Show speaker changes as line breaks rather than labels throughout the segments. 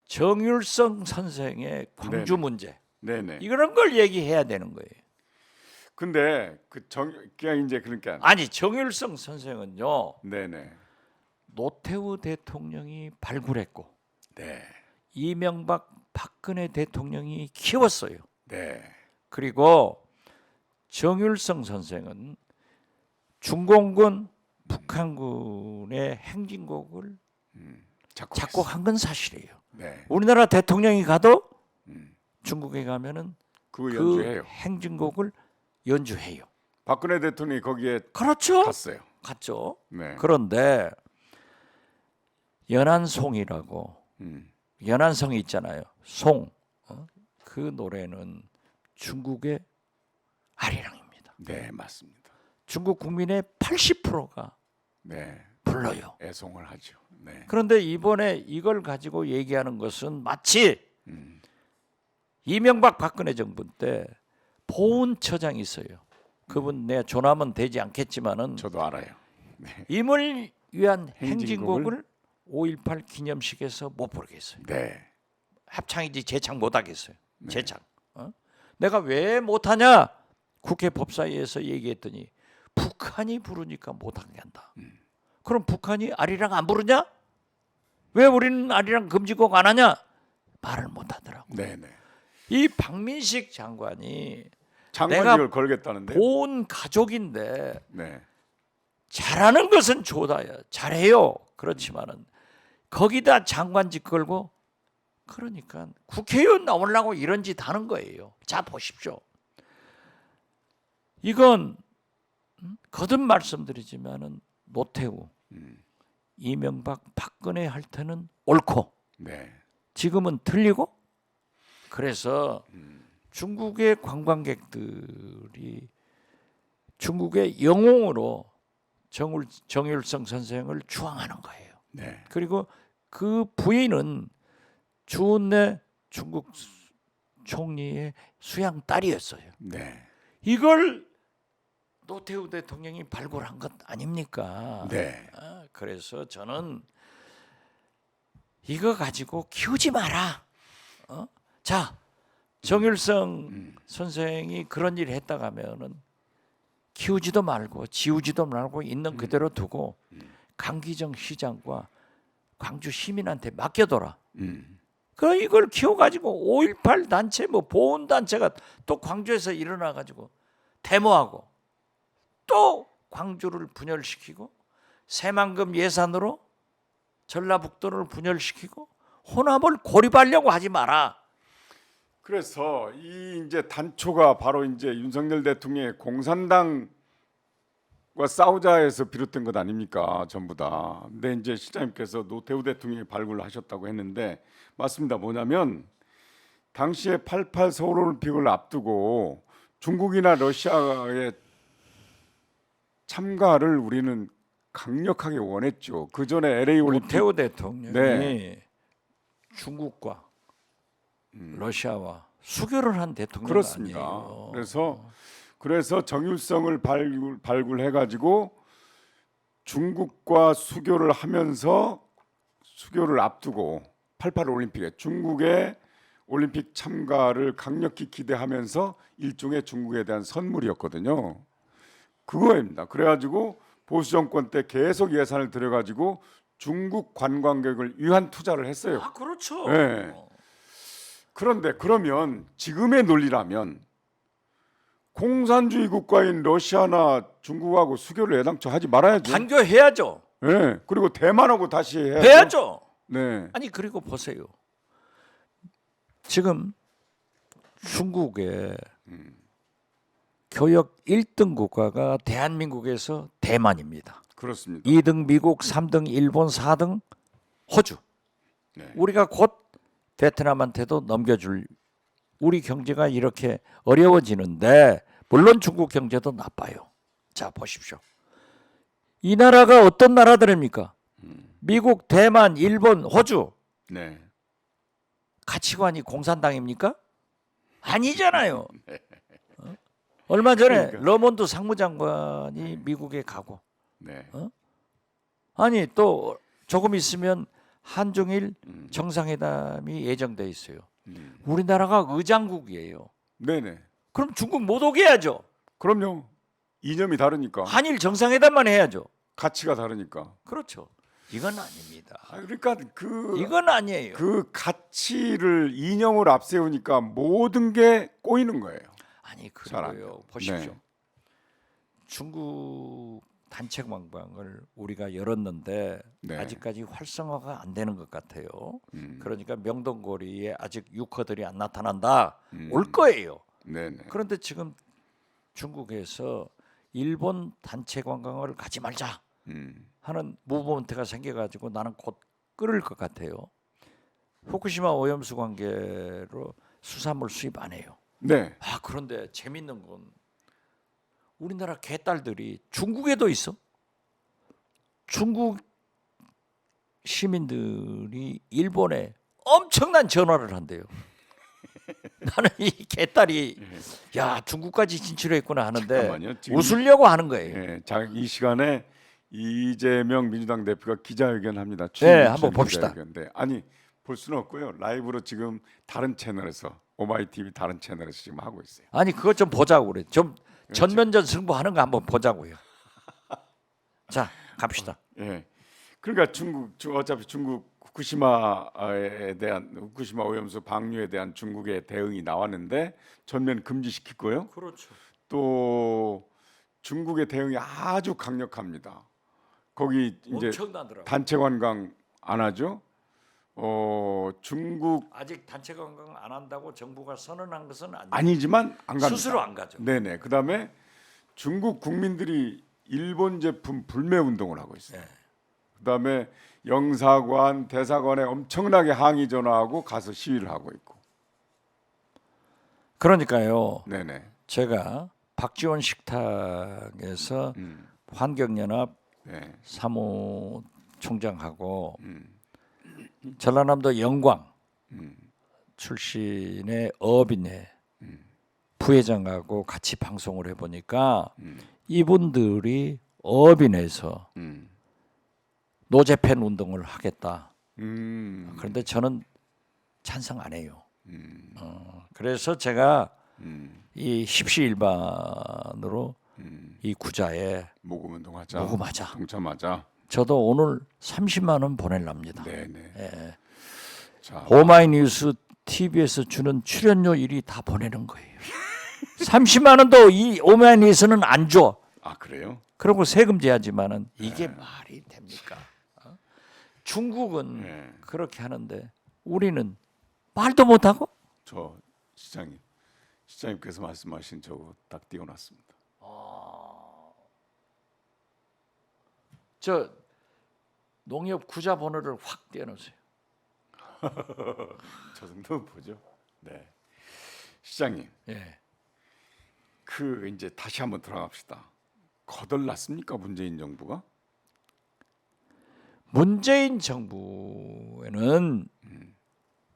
정율성 선생의 광주
네네.
문제
네네.
이런 걸 얘기해야 되는 거예요.
근데 그냥 이제 그러니까
아니 정율성 선생은요
네네.
노태우 대통령이 발굴했고
네.
이명박 박근혜 대통령이 키웠어요.
네.
그리고 정율성 선생은 중공군 북한군의 행진곡을 작곡한 건 사실이에요.
네.
우리나라 대통령이 가도
음.
중국에 가면은
그
그
연주해요.
행진곡을 연주해요.
박근혜 대통령이 거기에
그렇죠?
갔어요.
갔죠.
네.
그런데 연안송이라고
음.
연안성이 있잖아요. 송. 그 노래는 중국의 아리랑입니다.
네, 맞습니다.
중국 국민의 80%가
네.
불러요.
애송을 하죠. 네.
그런데 이번에 이걸 가지고 얘기하는 것은 마치
음.
이명박 박근혜 정부 때 보훈처장이 있어요. 그분 내가 조남은 되지 않겠지만은
저도 알아요. 네.
임을 위한
행진곡을
행진곡을 5.18 기념식에서 못 부르겠어요.
네.
합창이지 재창 못 하겠어요. 재창. 내가 왜 못하냐? 국회 법사위에서 얘기했더니 북한이 부르니까 못하게 한다. 그럼 북한이 아리랑 안 부르냐? 왜 우리는 아리랑 금지곡 안 하냐? 말을 못 하더라고.
네네.
이 박민식 장관이
장관직을 걸겠다는데.
본 가족인데
네.
잘하는 것은 좋다야. 잘해요. 그렇지만은 거기다 장관직 걸고 그러니까 국회의원 나오려고 이런 짓 하는 거예요. 자 보십시오. 이건 거듭 말씀드리지만은 노태우, 이명박, 박근혜 할 때는 옳고
네.
지금은 틀리고 그래서 중국의 관광객들이 중국의 영웅으로 정율성 선생을 추앙하는 거예요.
네.
그리고 그 부인은 주은래 중국 총리의 수양 딸이었어요.
네.
이걸 노태우 대통령이 발굴한 것 아닙니까?
네.
그래서 저는 이거 가지고 키우지 마라. 자, 정율성 선생이 그런 일을 했다 가면은 키우지도 말고 지우지도 말고 있는 그대로 두고 강기정 시장과 광주 시민한테 맡겨둬라. 그 이걸 키워가지고 5.18 단체 뭐 보훈 단체가 또 광주에서 일어나가지고 데모하고 또 광주를 분열시키고 새만금 예산으로 전라북도를 분열시키고 호남을 고립하려고 하지 마라.
그래서 이 이제 단초가 바로 이제 윤석열 대통령의 공산당과 싸우자에서 비롯된 것 아닙니까? 전부 다. 근데 이제 시장님께서 노태우 대통령이 발굴하셨다고 했는데 맞습니다. 뭐냐면 당시에 88 서울올림픽을 앞두고 중국이나 러시아의 참가를 우리는 강력하게 원했죠. 그 전에 LA 올림픽
노태우 대통령이
네.
중국과 러시아와 수교를 한 대통령
그렇습니다.
아니에요.
그래서 정율성을 발굴해 가지고 중국과 수교를 하면서 수교를 앞두고 88 올림픽에 중국의 올림픽 참가를 강력히 기대하면서 일종의 중국에 대한 선물이었거든요. 그거입니다. 그래가지고 보수 정권 때 계속 예산을 들여가지고 중국 관광객을 위한 투자를 했어요.
아 그렇죠.
네. 그런데 그러면 지금의 논리라면 공산주의 국가인 러시아나 중국하고 수교를 애당초 하지 말아야죠.
단교해야죠.
네. 그리고 대만하고 다시
해야죠.
네.
아니 그리고 보세요. 지금 중국의 교역 1등 국가가 대한민국에서 대만입니다.
그렇습니다.
2등 미국, 3등 일본, 4등 호주.
네.
우리가 곧 베트남한테도 넘겨줄 우리 경제가 이렇게 어려워지는데 물론 중국 경제도 나빠요. 자 보십시오. 이 나라가 어떤 나라들입니까? 미국, 대만, 일본, 호주.
네.
가치관이 공산당입니까? 아니잖아요. 얼마 전에
그러니까.
러몬드 상무장관이 미국에 가고
네.
아니 또 조금 있으면 한중일 정상회담이 예정돼 있어요. 우리나라가 의장국이에요.
네네.
그럼 중국 못 오게 해야죠.
그럼요. 이념이 다르니까,
한일 정상회담만 해야죠.
가치가 다르니까.
그렇죠. 이건 아닙니다.
그러니까
이건 아니에요.
그 가치를 이념을 앞세우니까 모든 게 꼬이는 거예요.
아니
잘안
그래요.
돼요.
보십시오.
네.
중국 단체 관광을 우리가 열었는데
네.
아직까지 활성화가 안 되는 것 같아요.
음.
그러니까 명동거리에 아직 유커들이 안 나타난다.
음.
올 거예요.
네네.
그런데 지금 중국에서 일본 단체 관광을 가지 말자 하는 무브먼트가 생겨가지고 나는 곧 끓을 것 같아요. 후쿠시마 오염수 관계로 수산물 수입 안 해요.
네.
그런데 재밌는 건 우리나라 개딸들이 중국에도 있어. 중국 시민들이 일본에 엄청난 전화를 한대요. 나는 이 개딸이 야 중국까지 진출했구나 하는데
잠깐만요. 지금
웃으려고 하는 거예요.
예, 이 시간에 이재명 민주당 대표가 기자회견합니다.
네, 한번 봅시다.
기자회견인데, 아니 볼 수는 없고요. 라이브로 지금 다른 채널에서 오마이 TV 다른 채널에서 지금 하고 있어요.
아니 그것 좀 보자고 그래. 좀 전면전 승부하는 거 한번 보자고요. 자 갑시다.
예. 그러니까 어차피 중국 후쿠시마에 대한 후쿠시마 오염수 방류에 대한 중국의 대응이 나왔는데 전면 금지시킬 거예요.
그렇죠.
또 중국의 대응이 아주 강력합니다. 거기 이제
엄청나더라고.
단체 관광 안 하죠. 중국
아직 단체 관광 안 한다고 정부가 선언한 것은
아니지만 안 갑니다.
스스로 안 가죠.
네네. 그다음에 중국 국민들이 일본 제품 불매 운동을 하고 있어요.
네.
그다음에 영사관, 대사관에 엄청나게 항의 전화하고 가서 시위를 하고 있고.
그러니까요.
네네.
제가 박지원 식탁에서 환경연합
네.
사무총장하고 전라남도 영광 출신의 어업인회 부회장하고 같이 방송을 해보니까 이분들이 어업인에서 노재팬 운동을 하겠다. 그런데 저는 찬성 안 해요. 그래서 제가 이 십시일반으로 이 구자에
모금 운동하자.
모금하자.
동참하자.
저도 오늘 30만 원 보내랍니다.
네네.
예.
자,
오마이뉴스 TV에서 주는 출연료 일이 다 보내는 거예요. 30만 원도 이 오마이뉴스는 안 줘.
그래요?
그리고 세금 제하지만은 이게 말이 됩니까? 중국은
네.
그렇게 하는데 우리는 말도 못하고?
저 시장님께서 말씀하신 저거 딱 띄워놨습니다.
저 농협 구자 번호를 확 떼어놓으세요.
저 정도 보죠. 네. 시장님,
예.
이제 다시 한번 돌아갑시다. 거덜났습니까 문재인 정부가?
문재인 정부에는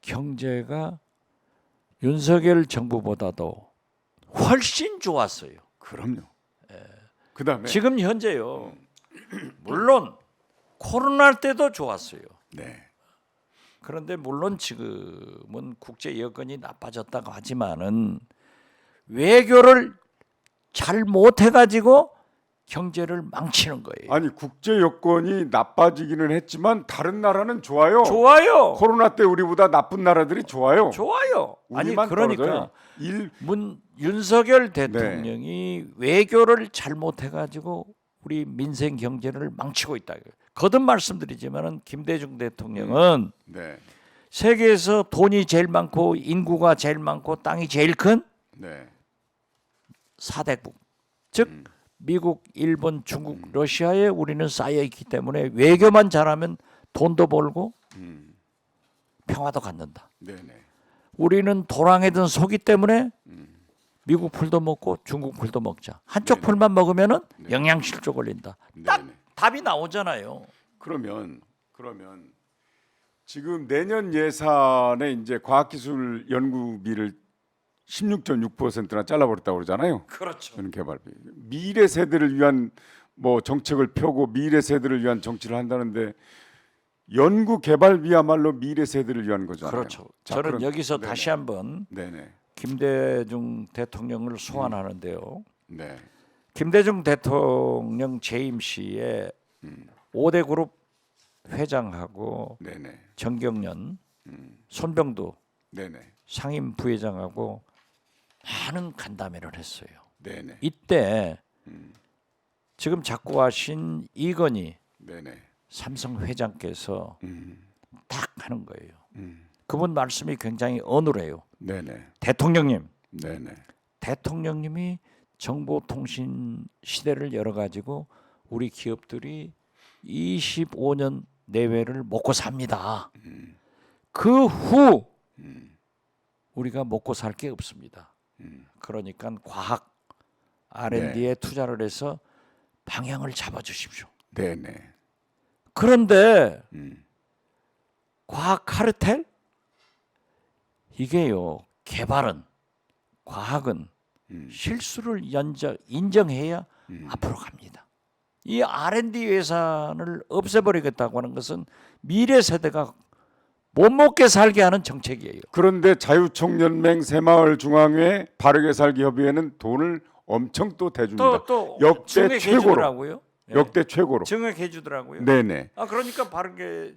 경제가 윤석열 정부보다도 훨씬 좋았어요.
그럼요. 그다음에
지금 현재요. 물론 코로나 때도 좋았어요.
네.
그런데 물론 지금은 국제 여건이 나빠졌다고 하지만은 외교를 잘 못해가지고 경제를 망치는 거예요.
아니 국제 여건이 나빠지기는 했지만 다른 나라는 좋아요.
좋아요.
코로나 때 우리보다 나쁜 나라들이 좋아요.
좋아요. 아니
우리만
그러니까
떨어져요.
윤석열 대통령이 외교를 잘못해가지고 우리 민생 경제를 망치고 있다. 거듭 말씀드리지만은 김대중 대통령은
네.
세계에서 돈이 제일 많고 인구가 제일 많고 땅이 제일 큰
네.
4대국, 즉 미국, 일본, 중국, 러시아에 우리는 쌓여 있기 때문에 외교만 잘하면 돈도 벌고 평화도 갖는다.
네네.
우리는 도랑에든 소기 때문에 미국 풀도 먹고 중국 풀도 먹자. 한쪽
네네.
풀만 먹으면은 영양실조 걸린다. 딱
네네.
답이 나오잖아요.
그러면 지금 내년 예산에 이제 과학기술 연구비를 16.6%나 잘라버렸다고 그러잖아요.
그렇죠.
저는 개발비. 미래 세대를 위한 뭐 정책을 펴고 미래 세대를 위한 정치를 한다는데 연구 개발비야말로 미래 세대를 위한 거잖아요.
그렇죠.
자,
저는
그럼-
여기서
네네.
다시 한번
네네.
김대중 대통령을 소환하는데요.
네.
김대중 대통령 재임 시에 5대 그룹 회장하고
네네.
정경련, 손병도
네네.
상임 부회장하고 많은 간담회를 했어요.
네네.
이때 지금 자꾸 하신 이건희
네네.
삼성 회장께서
음.
딱 하는 거예요.
음.
그분 말씀이 굉장히 어눌해요.
네네.
대통령님,
네네.
대통령님이 정보통신 시대를 열어가지고 우리 기업들이 25년 내외를 먹고 삽니다. 그 후 우리가 먹고 살 게 없습니다. 그러니까 과학 R&D에 투자를 해서 방향을 잡아주십시오.
네네.
그런데 과학 카르텔 이게요, 개발은 과학은 실수를 인정해야 앞으로 갑니다. 이 R&D 예산을 없애버리겠다고 하는 것은 미래 세대가 못 먹게 살게 하는 정책이에요.
그런데 자유총연맹 새마을중앙회 바르게 살기 협의회는 돈을 엄청 또 대줍니다.
또
역대
증액해
최고로.
주더라고요.
역대 최고로.
증액해 주더라고요.
네네.
그러니까 바르게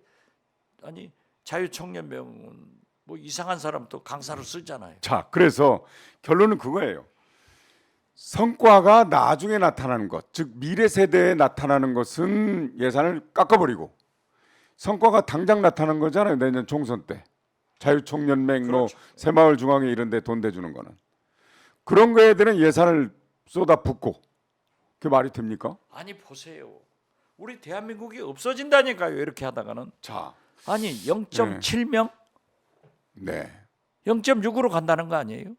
아니 자유총연맹은 뭐 이상한 사람 또 강사로 쓰잖아요.
자, 그래서 결론은 그거예요. 성과가 나중에 나타나는 것, 즉 미래 세대에 나타나는 것은 예산을 깎아버리고 성과가 당장 나타나는 거잖아요. 내년 총선 때 자유총연맹 뭐
그렇죠.
새마을중앙회 이런 데 돈 대주는 거는 그런 거에 대한 예산을 쏟아붓고 그게 말이 됩니까?
아니 보세요. 우리 대한민국이 없어진다니까요. 이렇게 하다가는
자,
아니 0.7명,
네.
0.6으로 간다는 거 아니에요?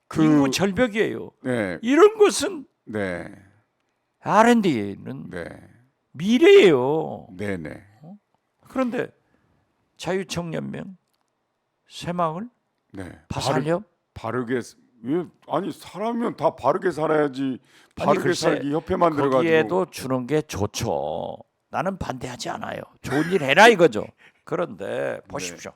그
인구 절벽이에요.
네,
이런 것은
네,
R&D는
네,
미래예요.
네, 네.
그런데 자유총연맹, 새마을,
네.
바살협
바르게 왜 아니 사람이면 다 바르게 살아야지
아니,
바르게
글쎄,
살기 협회 만들어 가지고
거기에도 주는 게 좋죠. 나는 반대하지 않아요. 좋은 일 해라 이거죠. 그런데 보십시오.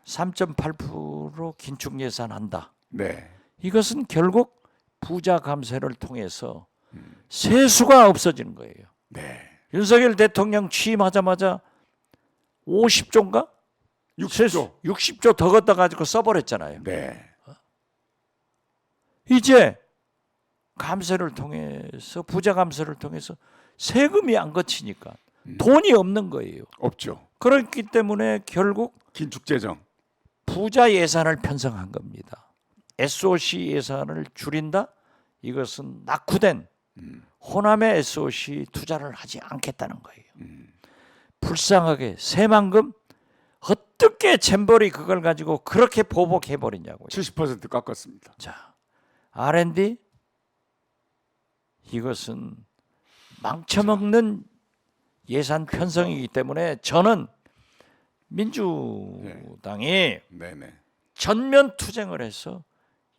3.8% 긴축 예산한다.
네.
이것은 결국 부자 감세를 통해서 세수가 없어지는 거예요.
네.
윤석열 대통령 취임하자마자 50조인가?
60조.
60조 더 걷다 가지고 써버렸잖아요.
네.
이제 감세를 통해서 부자 감세를 통해서 세금이 안 거치니까 돈이 없는 거예요.
없죠.
그렇기 때문에 결국
긴축 재정.
부자 예산을 편성한 겁니다. SOC 예산을 줄인다? 이것은 낙후된 호남의 SOC 투자를 하지 않겠다는 거예요. 불쌍하게 새만금 어떻게 잼버리 그걸 가지고 그렇게 보복해 버리냐고요.
70% 깎았습니다.
자, R&D 이것은 망쳐먹는 예산 편성이기 때문에 저는 민주당이
네, 네.
전면 투쟁을 해서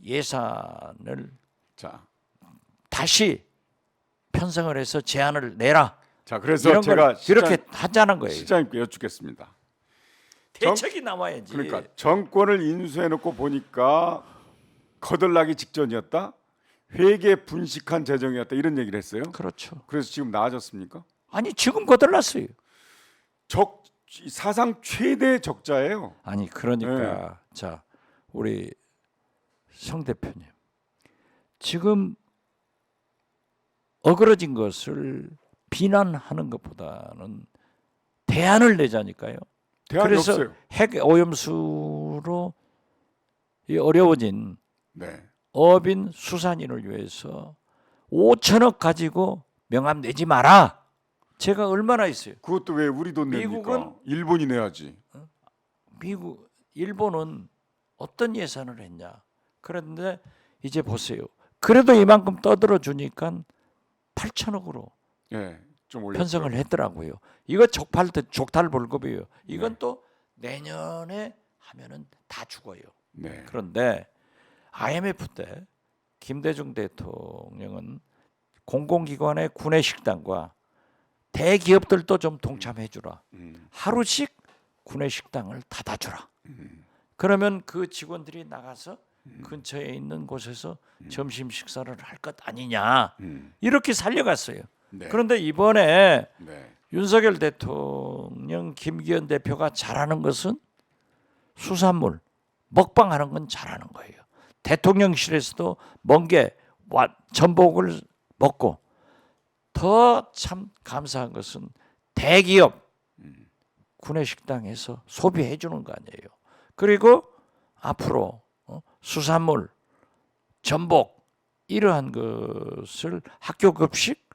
예산을
자.
다시 편성을 해서 제안을 내라.
자, 그래서
이런
제가
걸 그렇게 하자는 거예요.
시장님께 여쭙겠습니다.
대책이 나와야지.
그러니까 정권을 인수해 놓고 보니까 거덜나기 직전이었다. 회계 분식한 재정이었다. 이런 얘기를 했어요.
그렇죠.
그래서 지금 나아졌습니까?
아니 지금 거들났어요.
사상 최대 적자예요.
아니 그러니까 자 우리 성 대표님 지금 어그러진 것을 비난하는 것보다는 대안을 내자니까요.
대안이
그래서
없어요.
핵 오염수로 이 어려워진
네.
어민 수산인을 위해서 5천억 가지고 명함 내지 마라. 제가 얼마나 있어요?
그것도 왜 우리 돈 냅니까?
미국은
일본이 내야지.
일본은 어떤 예산을 했냐? 그런데 이제 보세요. 그래도 이만큼 떠들어 주니까 8천억으로
예, 좀 올렸죠.
편성을 했더라고요. 이거 족탈불급이에요. 이건 또 내년에 하면은 다 죽어요.
네.
그런데 IMF 때 김대중 대통령은 공공기관의 구내식당과 대기업들도 좀 동참해 주라. 하루씩 구내식당을 닫아주라. 그러면 그 직원들이 나가서 근처에 있는 곳에서 점심 식사를 할 것 아니냐. 이렇게 살려갔어요.
네.
그런데 이번에
네.
윤석열 대통령, 김기현 대표가 잘하는 것은 수산물, 먹방하는 건 잘하는 거예요. 대통령실에서도 멍게, 전복을 먹고 더 참 감사한 것은 대기업 구내식당에서 소비해 주는 거 아니에요. 그리고 앞으로 수산물, 전복 이러한 것을 학교 급식,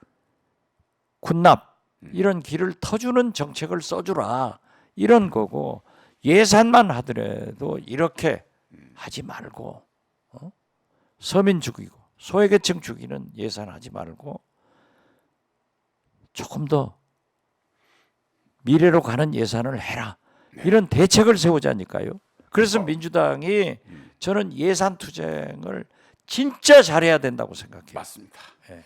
군납 이런 길을 터주는 정책을 써주라 이런 거고 예산만 하더라도 이렇게 하지 말고 서민 죽이고 소외계층 죽이는 예산하지 말고 조금 더 미래로 가는 예산을 해라. 이런 대책을 세우자니까요. 그래서 민주당이 저는 예산 투쟁을 진짜 잘해야 된다고 생각해요.
맞습니다.
예.